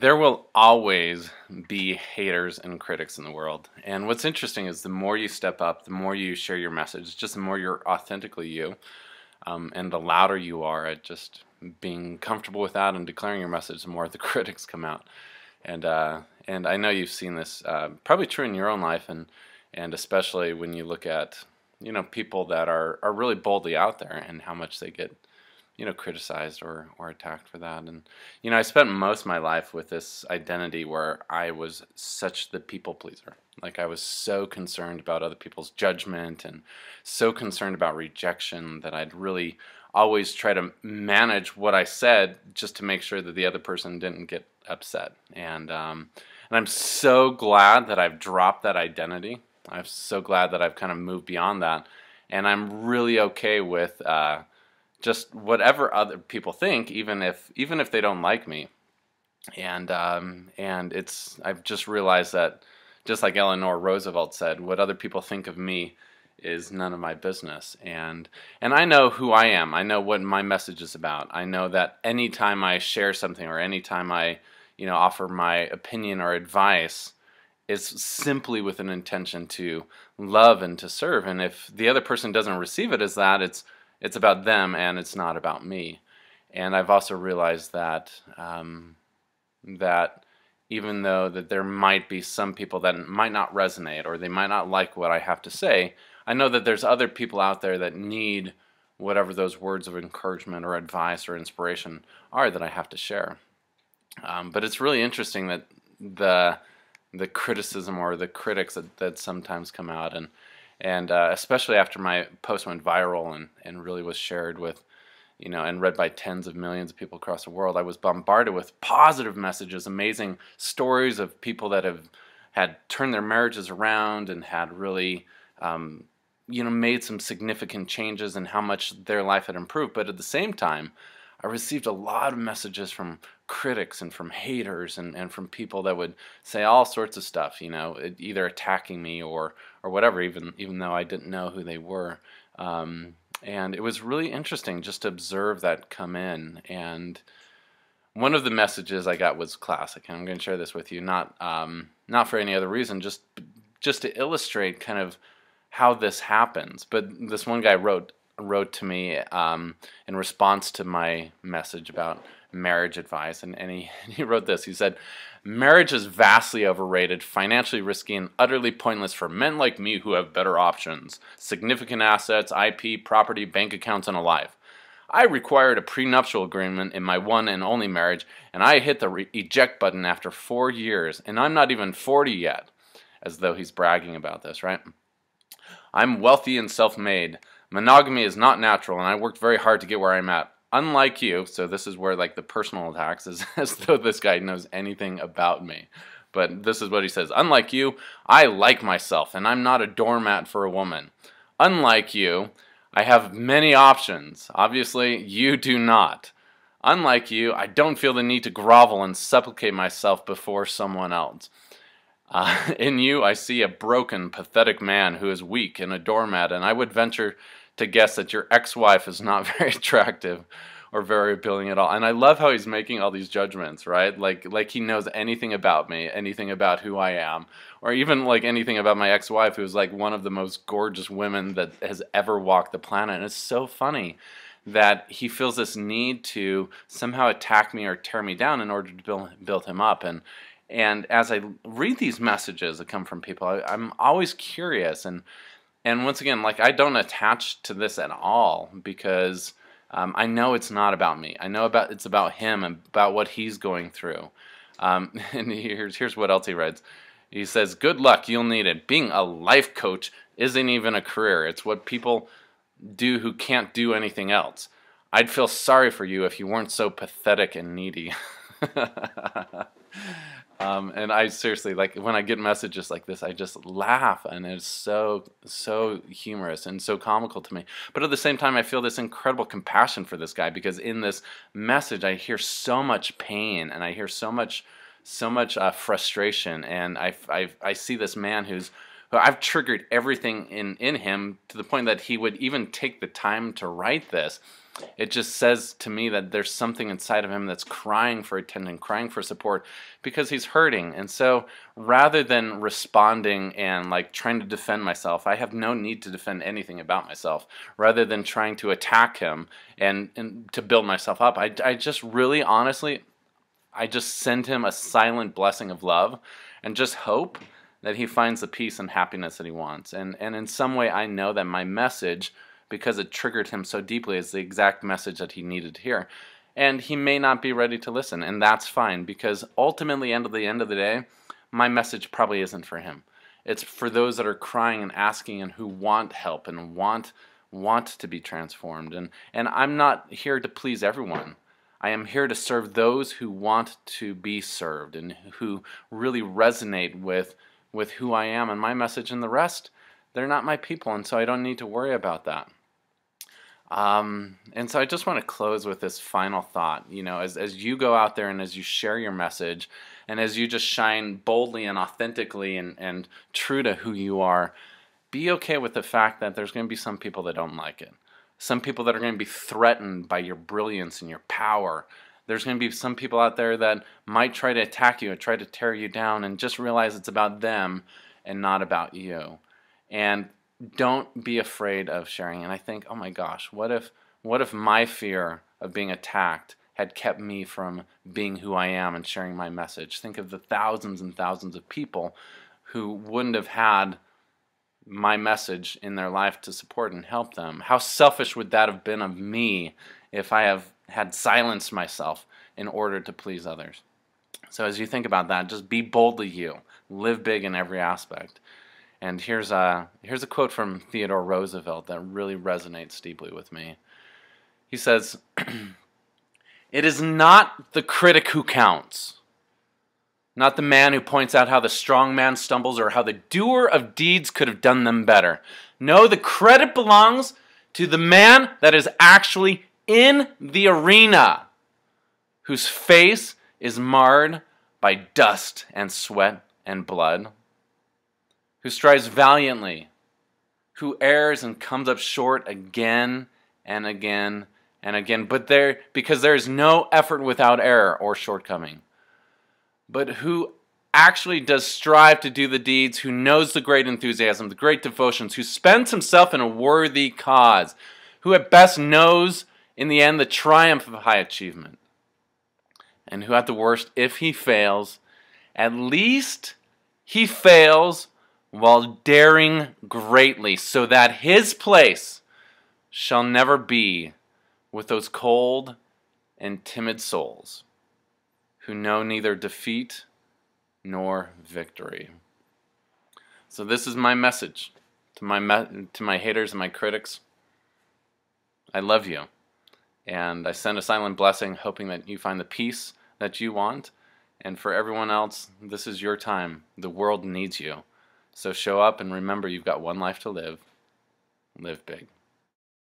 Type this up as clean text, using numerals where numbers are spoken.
There will always be haters and critics in the world. And what's interesting is the more you step up, the more you share your message, just the more you're authentically you, and the louder you are at just being comfortable with that and declaring your message, the more the critics come out. And I know you've seen this, probably true in your own life, and especially when you look at people that are really boldly out there and how much they get criticized or attacked for that. And I spent most of my life with this identity where I was such the people pleaser. Like, I was so concerned about other people's judgment and so concerned about rejection that I'd really always try to manage what I said just to make sure that the other person didn't get upset. And I'm so glad that I've dropped that identity. I'm so glad that I've kind of moved beyond that, and I'm really okay with just whatever other people think, even if they don't like me. And I've just realized that, just like Eleanor Roosevelt said, what other people think of me is none of my business. And I know who I am. I know what my message is about. I know that anytime I share something or anytime I offer my opinion or advice, it's simply with an intention to love and to serve. And if the other person doesn't receive it as that, it's about them and it's not about me. And I've also realized that that even though that there might be some people that might not resonate or they might not like what I have to say, I know that there's other people out there that need whatever those words of encouragement or advice or inspiration are that I have to share. But it's really interesting that the criticism or the critics that sometimes come out, and especially after my post went viral and really was shared with, and read by tens of millions of people across the world, I was bombarded with positive messages, amazing stories of people that had turned their marriages around and had really, made some significant changes in how much their life had improved. But at the same time, I received a lot of messages from critics and from haters and from people that would say all sorts of stuff, either attacking me or whatever, even though I didn't know who they were. And it was really interesting just to observe that come in. And one of the messages I got was classic, and I'm going to share this with you, not for any other reason, just to illustrate kind of how this happens. But this one guy wrote to me in response to my message about marriage advice, and he wrote this. He said, "Marriage is vastly overrated, financially risky, and utterly pointless for men like me who have better options: significant assets, IP, property, bank accounts, and a life. I required a prenuptial agreement in my one and only marriage, and I hit the eject button after 4 years, and I'm not even 40 yet," as though he's bragging about this, right? "I'm wealthy and self-made. Monogamy is not natural, and I worked very hard to get where I'm at. Unlike you," so this is where like the personal attacks is as though this guy knows anything about me. But this is what he says. "Unlike you, I like myself, and I'm not a doormat for a woman. Unlike you, I have many options. Obviously, you do not. Unlike you, I don't feel the need to grovel and supplicate myself before someone else. In you, I see a broken, pathetic man who is weak and a doormat, and I would venture to guess that your ex-wife is not very attractive or very appealing at all." And I love how he's making all these judgments, right? Like he knows anything about me, anything about who I am, or even like anything about my ex-wife, who's like one of the most gorgeous women that has ever walked the planet. And it's so funny that he feels this need to somehow attack me or tear me down in order to build him up. And as I read these messages that come from people, I'm always curious. And once again, like, I don't attach to this at all because I know it's not about me. I know it's about him and about what he's going through. And here's what else he writes. He says, "Good luck, you'll need it. Being a life coach isn't even a career. It's what people do who can't do anything else. I'd feel sorry for you if you weren't so pathetic and needy." And I seriously, like, when I get messages like this, I just laugh, and it's so humorous and so comical to me. But at the same time, I feel this incredible compassion for this guy, because in this message, I hear so much pain, and I hear so much frustration, and I see this man I've triggered everything in him to the point that he would even take the time to write this. It just says to me that there's something inside of him that's crying for attention, crying for support, because he's hurting. And so rather than responding and like trying to defend myself, I have no need to defend anything about myself. Rather than trying to attack him and to build myself up, I just really honestly, I just send him a silent blessing of love and just hope that he finds the peace and happiness that he wants. And in some way I know that my message, because it triggered him so deeply, is the exact message that he needed to hear. And he may not be ready to listen, and that's fine, because ultimately, at the end of the day, my message probably isn't for him. It's for those that are crying and asking and who want help and want to be transformed. And I'm not here to please everyone. I am here to serve those who want to be served and who really resonate with who I am and my message, and the rest, they're not my people, and so I don't need to worry about that. And so I just want to close with this final thought. You know, as you go out there and as you share your message, and as you just shine boldly and authentically and true to who you are, be okay with the fact that there's going to be some people that don't like it. Some people that are going to be threatened by your brilliance and your power. There's going to be some people out there that might try to attack you and try to tear you down, and just realize it's about them and not about you. And don't be afraid of sharing. And I think, oh my gosh, what if my fear of being attacked had kept me from being who I am and sharing my message? Think of the thousands and thousands of people who wouldn't have had my message in their life to support and help them. How selfish would that have been of me if I have had silenced myself in order to please others? So as you think about that, just be boldly you. Live big in every aspect. And here's a quote from Theodore Roosevelt that really resonates deeply with me. He says, "It is not the critic who counts, not the man who points out how the strong man stumbles or how the doer of deeds could have done them better. No, the credit belongs to the man that is actually in the arena, whose face is marred by dust and sweat and blood, who strives valiantly, who errs and comes up short again and again and again, because there is no effort without error or shortcoming, but who actually does strive to do the deeds, who knows the great enthusiasm, the great devotions, who spends himself in a worthy cause, who at best knows in the end the triumph of high achievement, and who at the worst, if he fails, at least he fails while daring greatly, so that his place shall never be with those cold and timid souls who know neither defeat nor victory." So this is my message to my haters and my critics. I love you, and I send a silent blessing, hoping that you find the peace that you want. And for everyone else, this is your time. The world needs you. So show up and remember, you've got one life to live. Live big.